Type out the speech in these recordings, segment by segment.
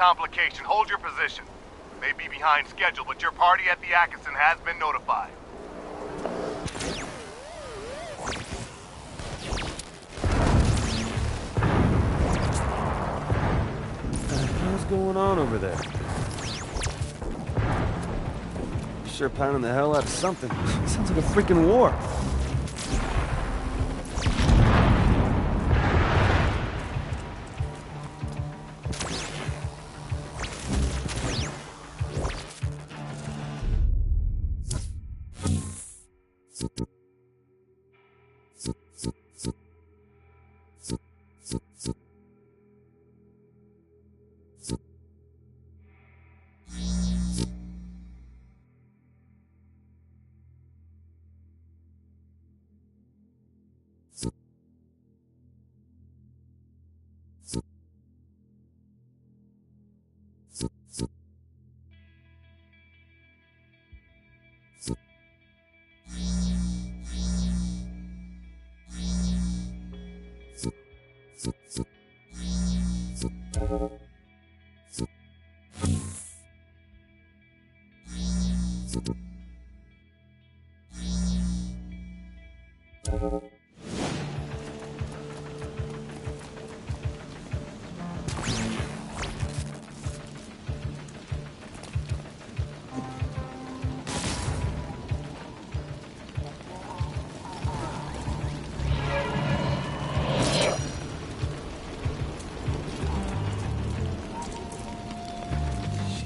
complication. Hold your position. May be behind schedule, but your party at the Atkinson has been notified. What's going on over there? Sure pounding the hell out of something. Sounds like a freaking war.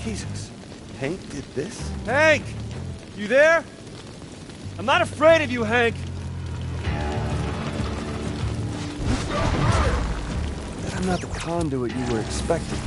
Jesus. Hank did this? Hank! You there? I'm not afraid of you, Hank. Bet I'm not the conduit you were expecting.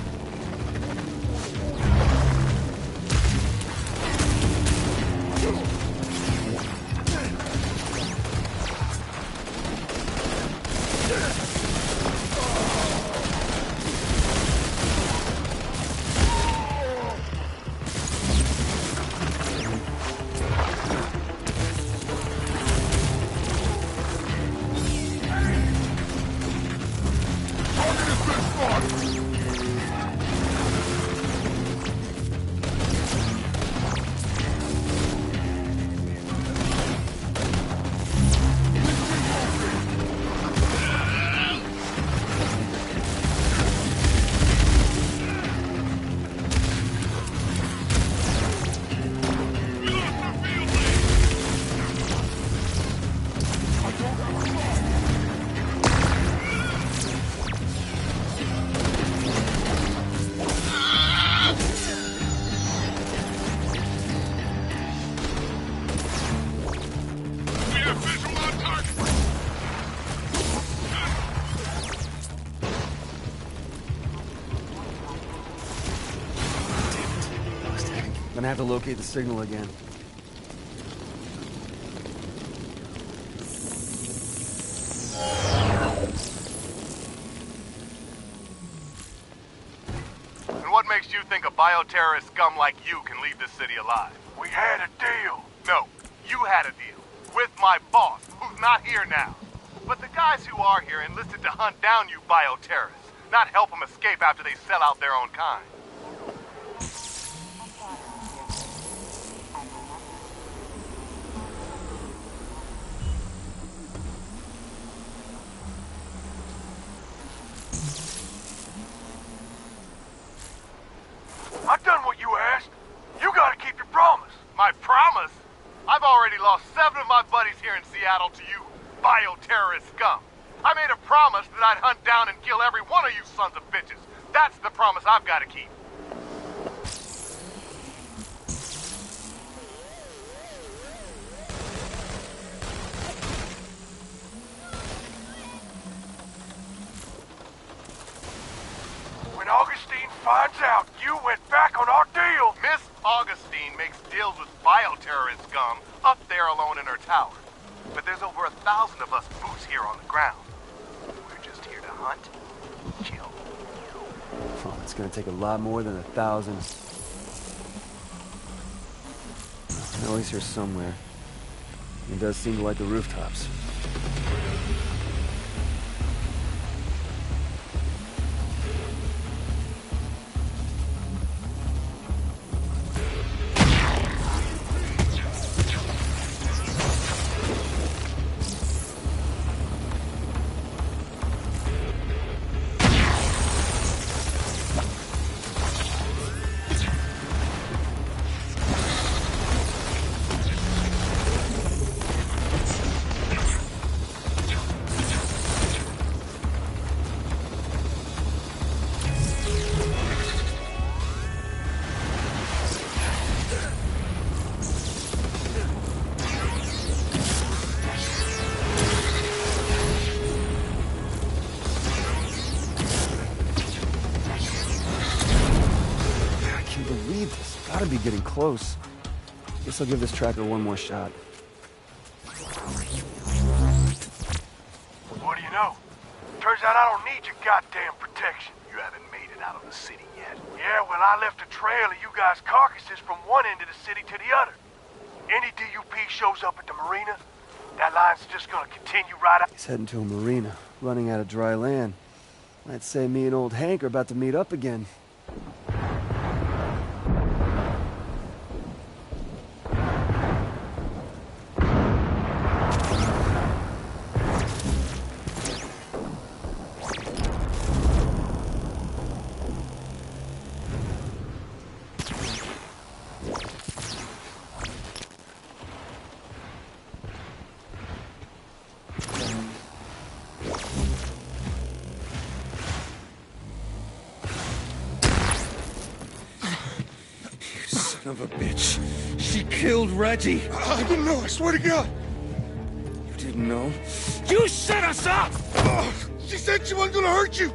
I'm gonna have to locate the signal again. And what makes you think a bioterrorist scum like you can leave this city alive? We had a deal. No, you had a deal. With my boss, who's not here now. But the guys who are here enlisted to hunt down you bioterrorists, not help them escape after they sell out their own kind. I've done what you asked. You gotta keep your promise. My promise? I've already lost 7 of my buddies here in Seattle to you bioterrorist scum. I made a promise that I'd hunt down and kill every one of you sons of bitches. That's the promise I've gotta keep. When Augustine finds out you went back on our deal... Miss Augustine makes deals with bioterrorist scum up there alone in her tower. But there's over 1,000 of us boots here on the ground. We're just here to hunt, kill. Oh, it's gonna take a lot more than 1,000. I know he's here somewhere. He does seem to like the rooftops. gotta be getting close. Guess I'll give this tracker one more shot. What do you know? Turns out I don't need your goddamn protection. You haven't made it out of the city yet. Yeah, well, I left a trail of you guys' carcasses from one end of the city to the other. Any DUP shows up at the marina, that line's just gonna continue right out. He's heading to a marina, running out of dry land. I'd say me and old Hank are about to meet up again. Son of a bitch. She killed Reggie. I didn't know, I swear to God. You didn't know? You set us up! She said she wasn't gonna hurt you.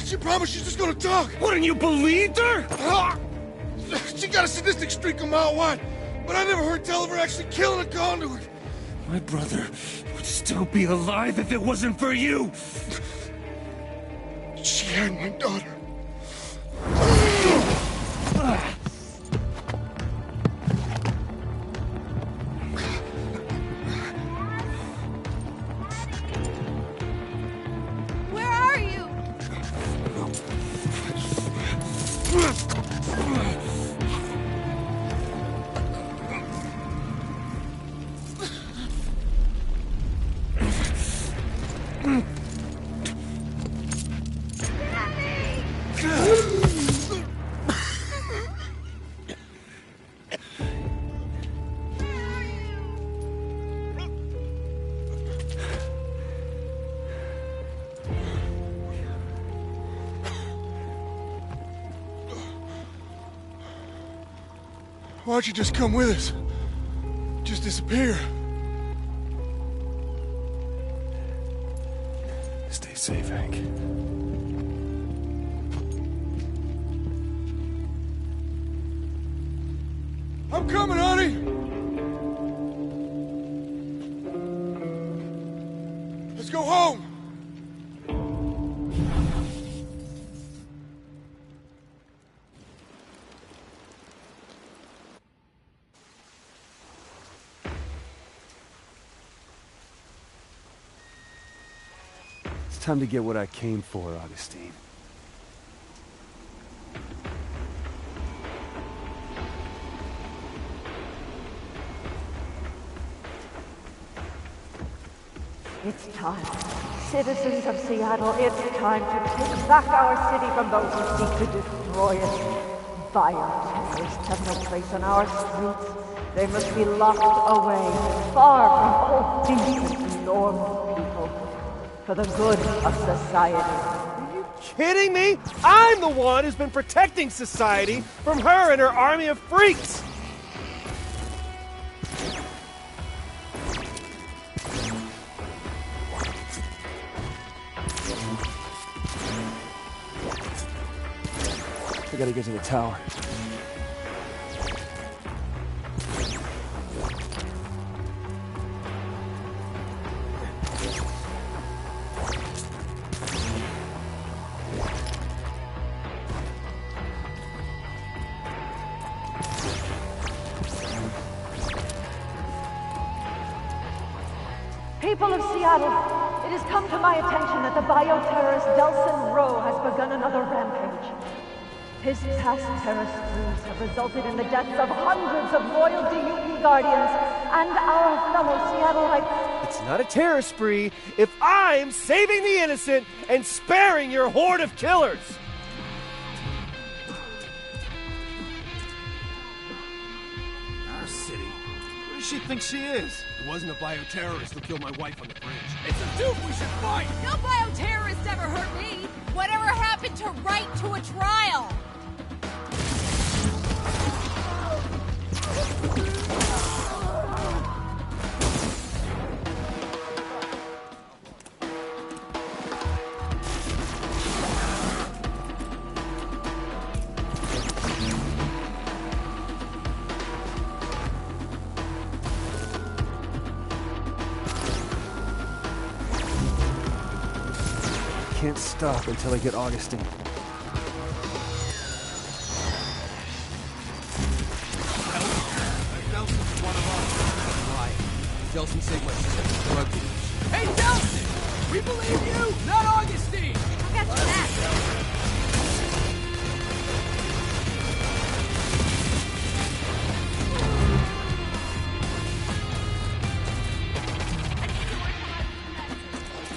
She promised she's just gonna talk. Wouldn't you believe her? She got a sadistic streak a mile wide, but I never heard tell of her actually killing a conduit. My brother would still be alive if it wasn't for you. She had my daughter. Where are you? Why don't you just come with us? Just disappear. Stay safe, Hank. I'm coming, honey! Let's go home! It's time to get what I came for, Augustine. It's time. Citizens of Seattle, it's time to take back our city from those who seek to destroy it. Violent terrorists have no place on our streets. They must be locked away, far from all decent, normal people, for the good of society. Are you kidding me? I'm the one who's been protecting society from her and her army of freaks! I gotta get to the tower. People of Seattle, it has come to my attention that the bioterrorist Delsin Rowe has begun another rampage. His past terror sprees have resulted in the deaths of hundreds of loyal DUP guardians and our fellow Seattleites. It's not a terror spree if I'm saving the innocent and sparing your horde of killers! Our city. Who does she think she is? It wasn't a bioterrorist who killed my wife on the bridge. It's a dupe we should fight! No bioterrorist ever hurt me. Whatever happened to right to a trial? can't stop until I get Augustine. Nelson's one of us. Right. Delsin Sigma is drug dealers. Hey, Delsin! We believe you, not Augustine! I got your back.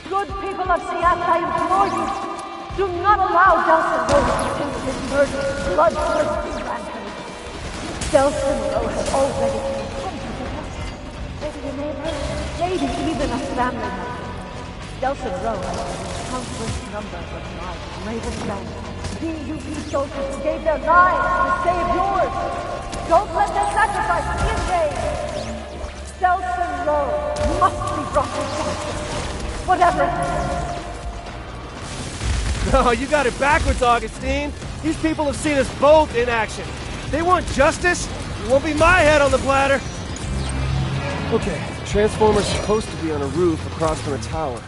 Good people of Seattle, I implore you, do not allow Delsin Rowe to continue his murderous, bloodthirsty rampage. Delsin Rowe has already killed hundreds of us. Maybe a neighbor, maybe even a family member. Delsin Rowe has killed countless numbers of my bravest men. DUP soldiers who gave their lives to save yours. Don't let their sacrifice be in vain. Delsin Rowe must be brought to justice. Whatever. No, you got it backwards, Augustine. These people have seen us both in action. They want justice. It won't be my head on the platter. Okay, the Transformer's supposed to be on a roof across from a tower.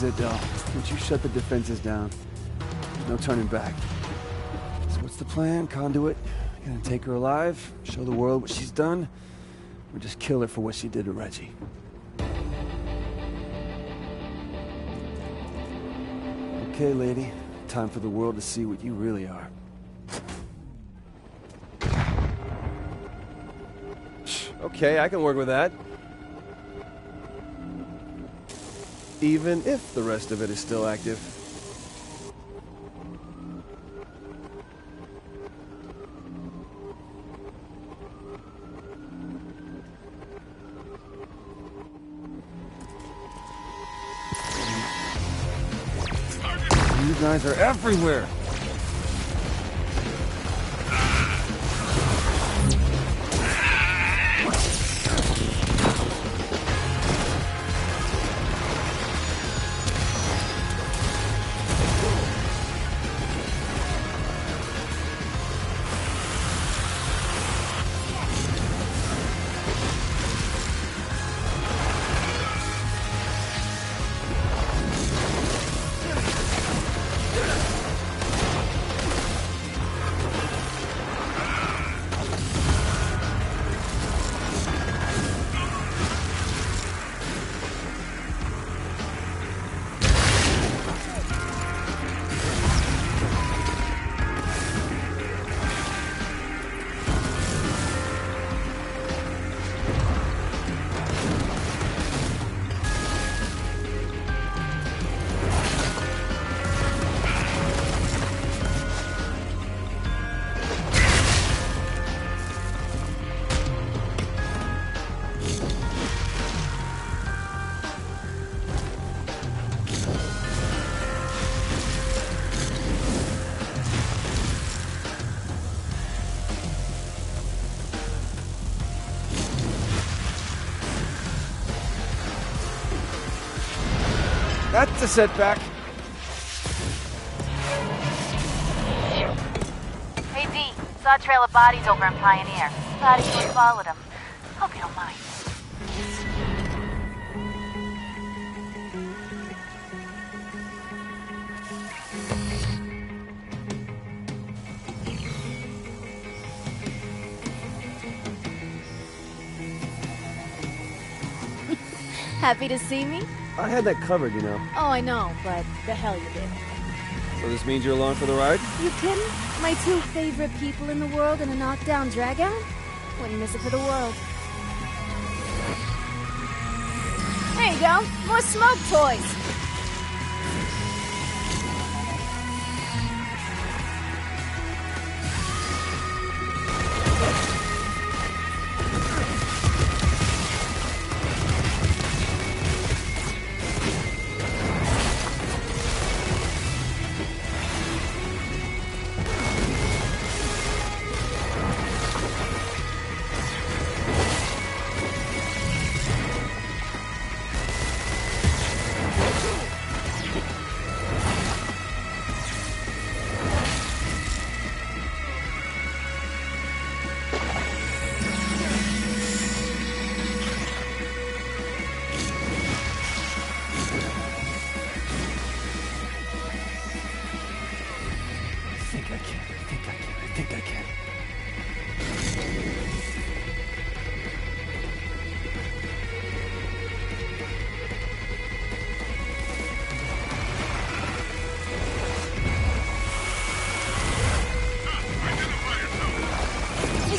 It, Del. Once you shut the defenses down, there's no turning back. So what's the plan, Conduit? Gonna take her alive, show the world what she's done, or just kill her for what she did to Reggie? Okay, lady. Time for the world to see what you really are. Okay, I can work with that. Even if the rest of it is still active. You guys are everywhere! That's a setback. Hey, D. Saw a trail of bodies over in Pioneer. Thought you would followed them. Hope you don't mind. Happy to see me? I had that covered, you know. Oh, I know, but the hell you did. So this means you're along for the ride? You kidding? My two favorite people in the world in a knockdown dragout? Wouldn't miss it for the world. There you go. More smoke toys.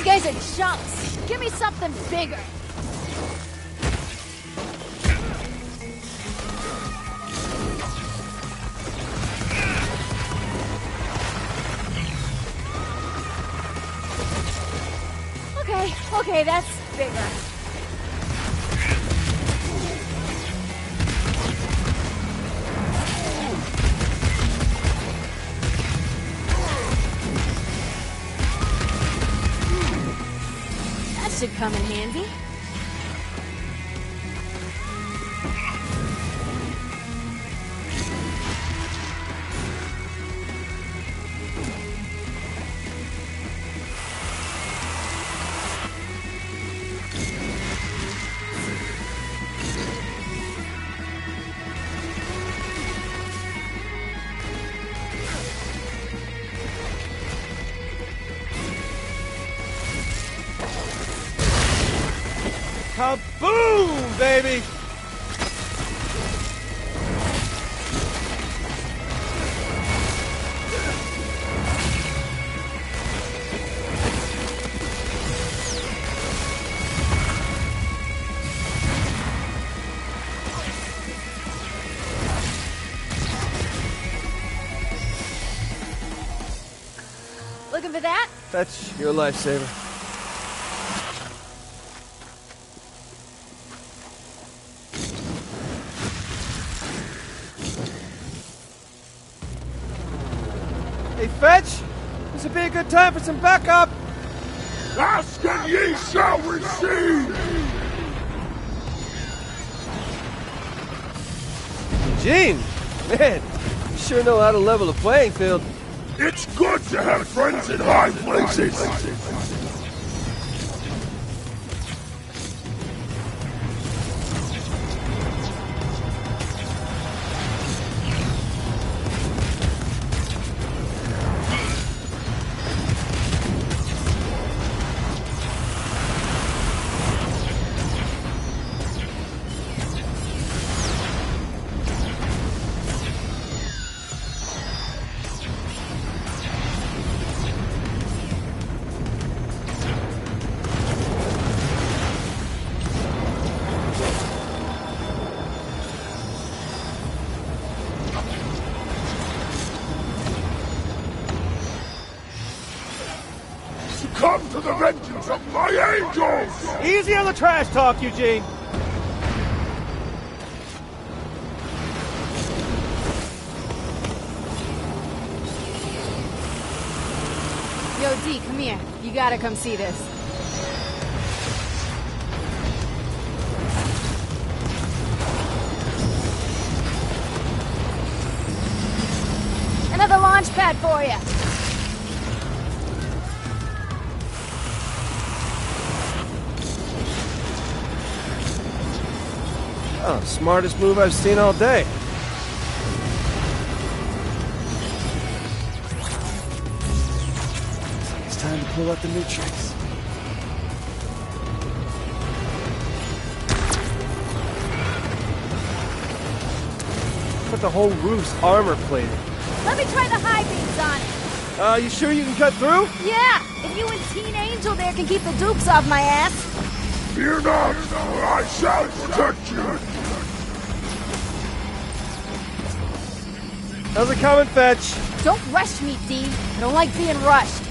guys are chumps. Give me something bigger. Okay, that's bigger. That should come in handy. Kaboom, baby! Looking for that? That's your lifesaver. Hey, Fetch! This would be a good time for some backup! Ask and ye shall receive! Eugene! Man, you sure know how to level the playing field. It's good to have friends in high places! Come to the vengeance of my angels! Easy on the trash talk, Eugene! Yo, D, come here. You gotta come see this. Another launch pad for you. Oh, smartest move I've seen all day. It's time to pull out the new tricks. But the whole roof's armor plated. Let me try the high beams on it. You sure you can cut through? Yeah, if you and Teen Angel there can keep the dupes off my ass. Fear not, for I shall protect you! How's it coming, Fetch? Don't rush me, D. I don't like being rushed.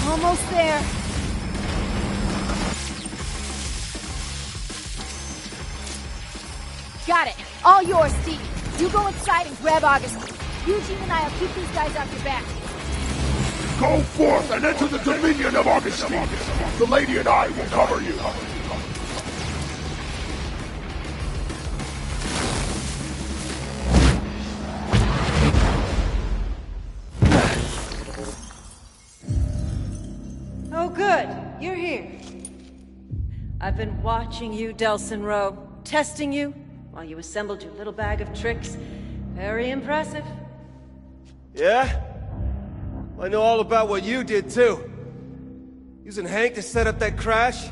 Almost there. Got it. All yours, Steve. You go inside and grab Augustine. Eugene and I'll keep these guys off your back. Go forth and enter the dominion of Augustine! The lady and I will cover you! Oh, good. You're here. I've been watching you, Delsin Rowe, testing you while you assembled your little bag of tricks. Very impressive. Yeah? Well, I know all about what you did, too. Using Hank to set up that crash?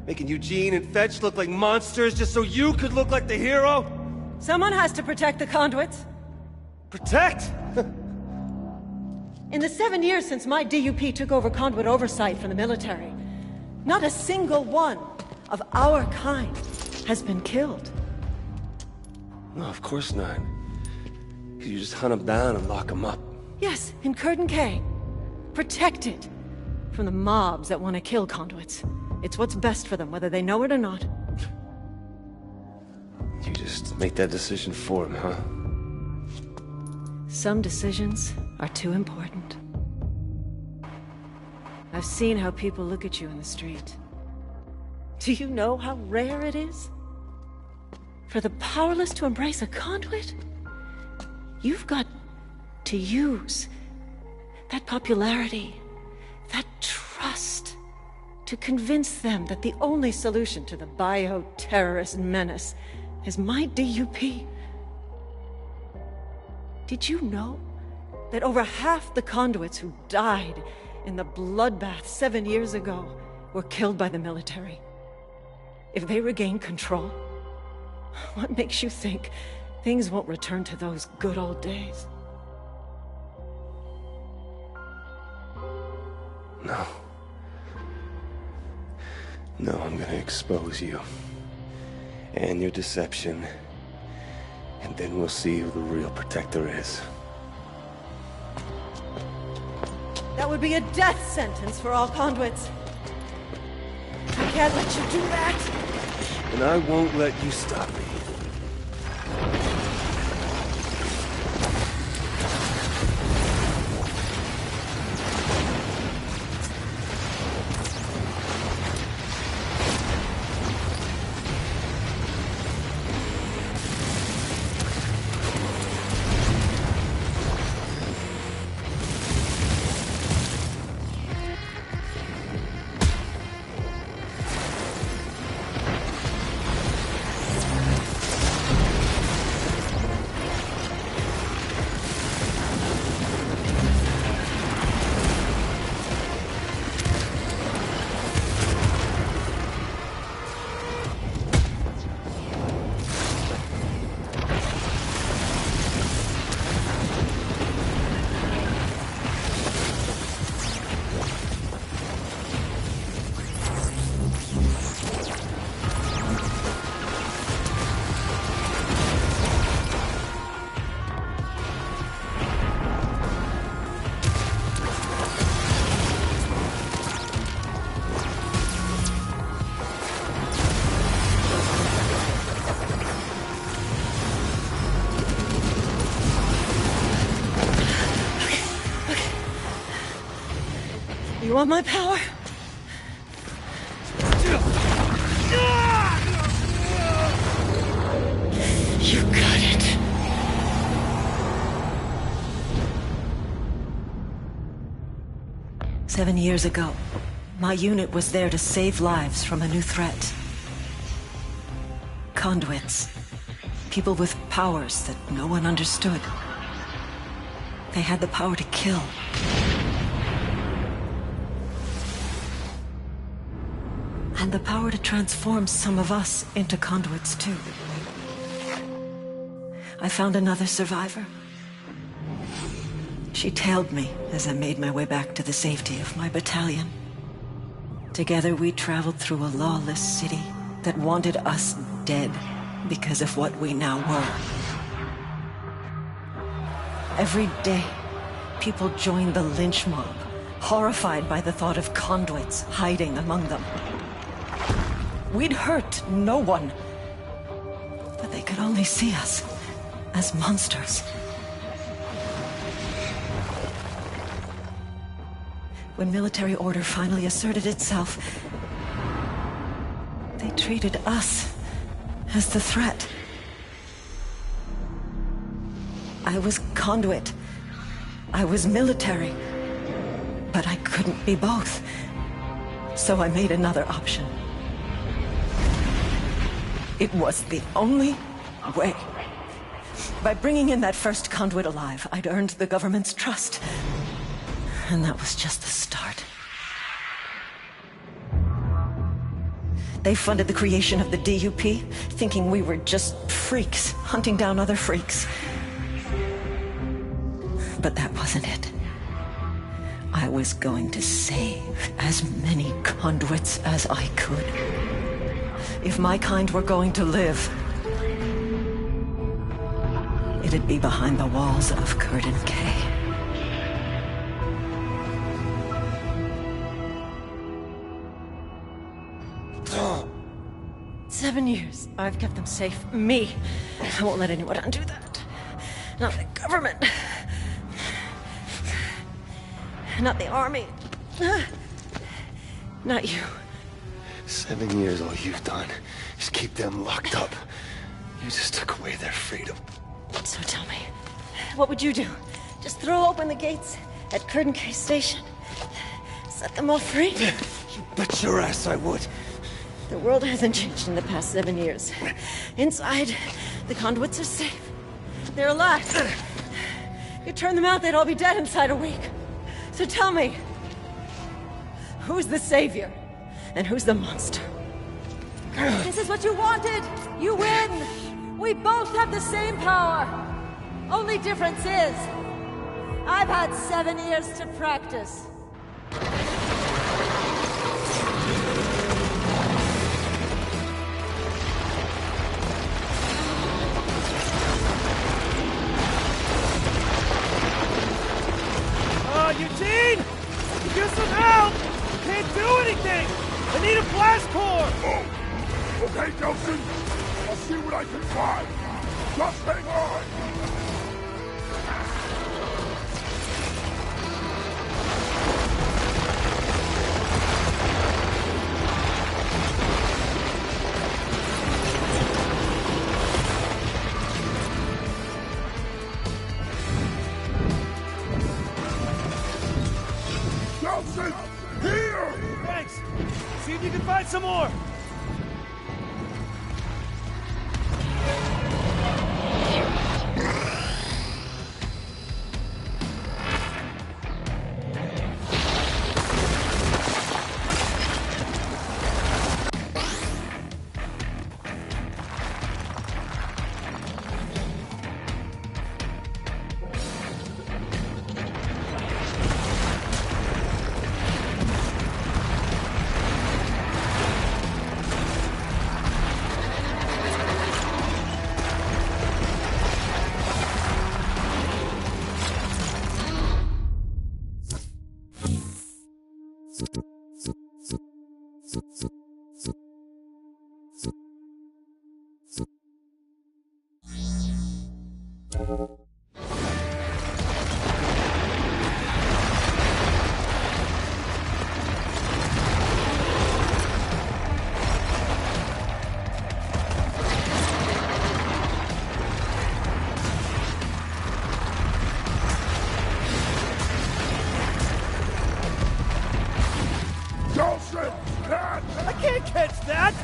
Making Eugene and Fetch look like monsters just so you could look like the hero? Someone has to protect the conduits. Protect? In the 7 years since my DUP took over conduit oversight from the military, not a single one of our kind has been killed. No, of course not. You just hunt them down and lock them up. Yes, in Curtin K. Protected from the mobs that want to kill conduits. It's what's best for them, whether they know it or not. You just make that decision for them, huh? Some decisions are too important. I've seen how people look at you in the street. Do you know how rare it is for the powerless to embrace a conduit? You've got to use that popularity, that trust, to convince them that the only solution to the bioterrorist menace is my DUP. Did you know that over half the conduits who died in the bloodbath 7 years ago were killed by the military? If they regain control, what makes you think things won't return to those good old days? No. No, I'm gonna expose you. And your deception. And then we'll see who the real protector is. That would be a death sentence for all conduits. I can't let you do that. And I won't let you stop me. You want my power? You got it. "7 years ago, my unit was there to save lives from a new threat. Conduits. People with powers that no one understood. They had the power to kill. And the power to transform some of us into conduits, too. I found another survivor. She tailed me as I made my way back to the safety of my battalion. Together we traveled through a lawless city that wanted us dead because of what we now were. Every day, people joined the lynch mob, horrified by the thought of conduits hiding among them. We'd hurt no one, but they could only see us as monsters. When military order finally asserted itself, they treated us as the threat. I was conduit. I was military. But I couldn't be both. So I made another option. It was the only way. By bringing in that first conduit alive, I'd earned the government's trust. And that was just the start. They funded the creation of the DUP, thinking we were just freaks, hunting down other freaks. But that wasn't it. I was going to save as many conduits as I could. If my kind were going to live, it'd be behind the walls of Curdon Cay. 7 years. I've kept them safe. Me. I won't let anyone undo that. Not the government. Not the army. Not you. 7 years, all you've done is keep them locked up. You just took away their freedom. So tell me, what would you do? Just throw open the gates at Curdon Cay Station? Set them all free? You bet your ass I would. The world hasn't changed in the past 7 years. Inside, the conduits are safe. They're alive. You turn them out, they'd all be dead inside a week. So tell me, who's the savior? And who's the monster? This is what you wanted! You win! We both have the same power! Only difference is, I've had 7 years to practice. Eugene! Get some help! Can't do anything! I need a blast core! Oh! Okay, Delsin. I'll see what I can find. Just hang on! Delsin! Here! Thanks! See if you can find some more! I can't catch that!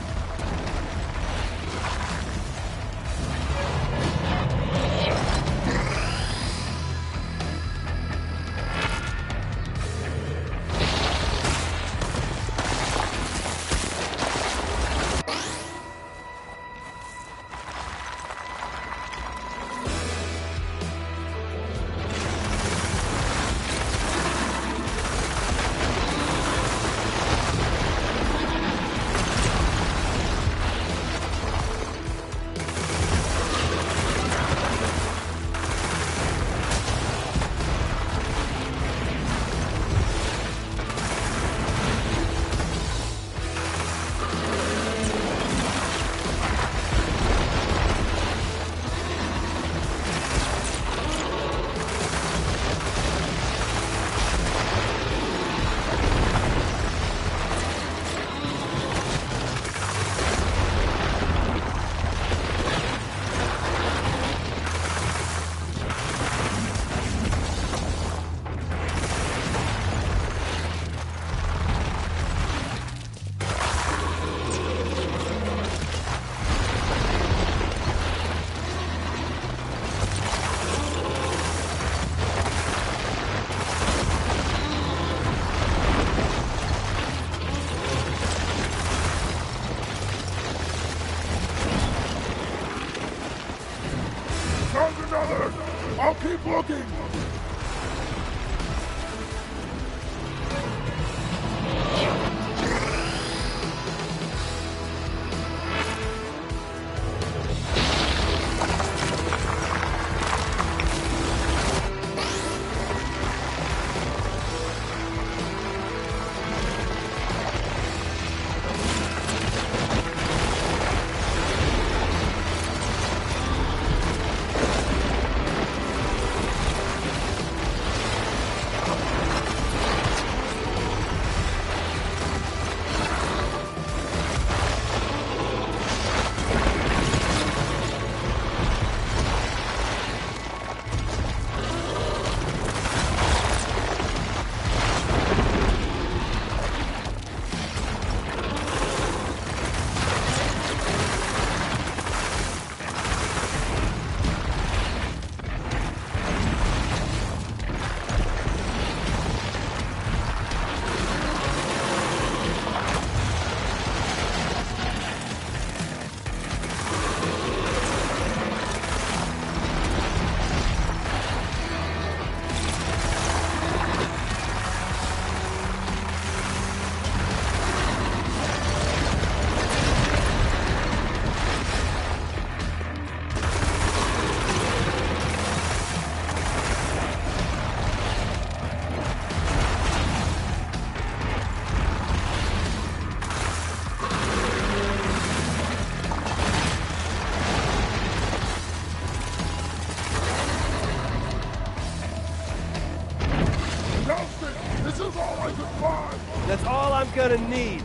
Found another! I'll keep looking! gonna need.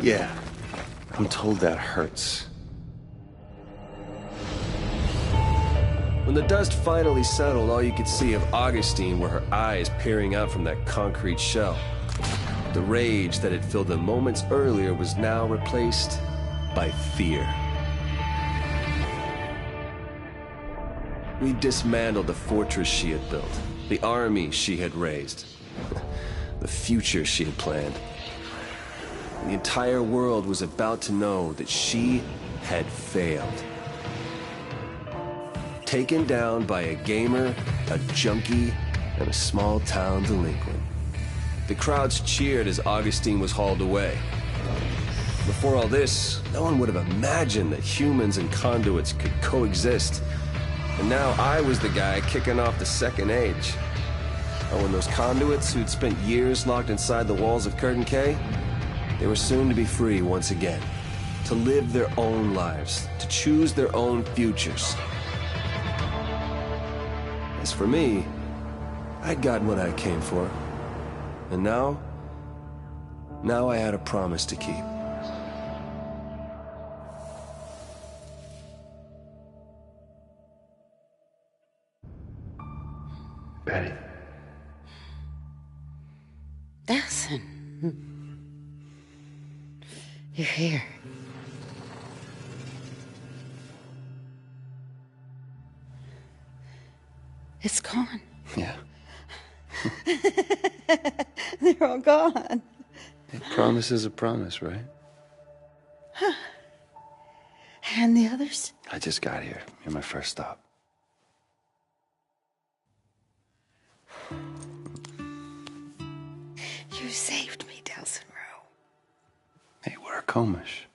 Yeah, I'm told that hurts. When the dust finally settled, all you could see of Augustine were her eyes peering out from that concrete shell. The rage that had filled them moments earlier was now replaced by fear. We dismantled the fortress she had built, the army she had raised, the future she had planned. The entire world was about to know that she had failed. Taken down by a gamer, a junkie, and a small-town delinquent. The crowds cheered as Augustine was hauled away. Before all this, no one would have imagined that humans and conduits could coexist. And now I was the guy kicking off the Second Age. Oh, and those conduits who'd spent years locked inside the walls of Curtain K, they were soon to be free once again. To live their own lives, to choose their own futures. As for me, I'd gotten what I came for. And now I had a promise to keep. Betty. Delsin. You're here. It's gone. Yeah. They're all gone. A promise is a promise, right? And the others? I just got here. You're my first stop. You saved me, Delsin Rowe. Hey, we're a Comish.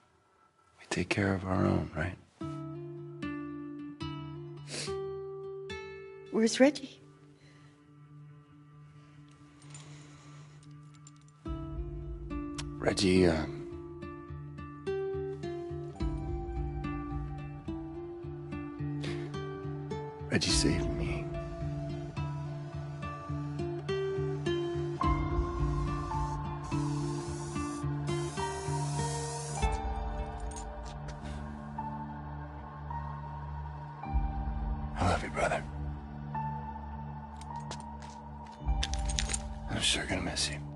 We take care of our own, right? Where's Reggie? Reggie, Reggie saved me. I love you, brother. I'm sure gonna miss you.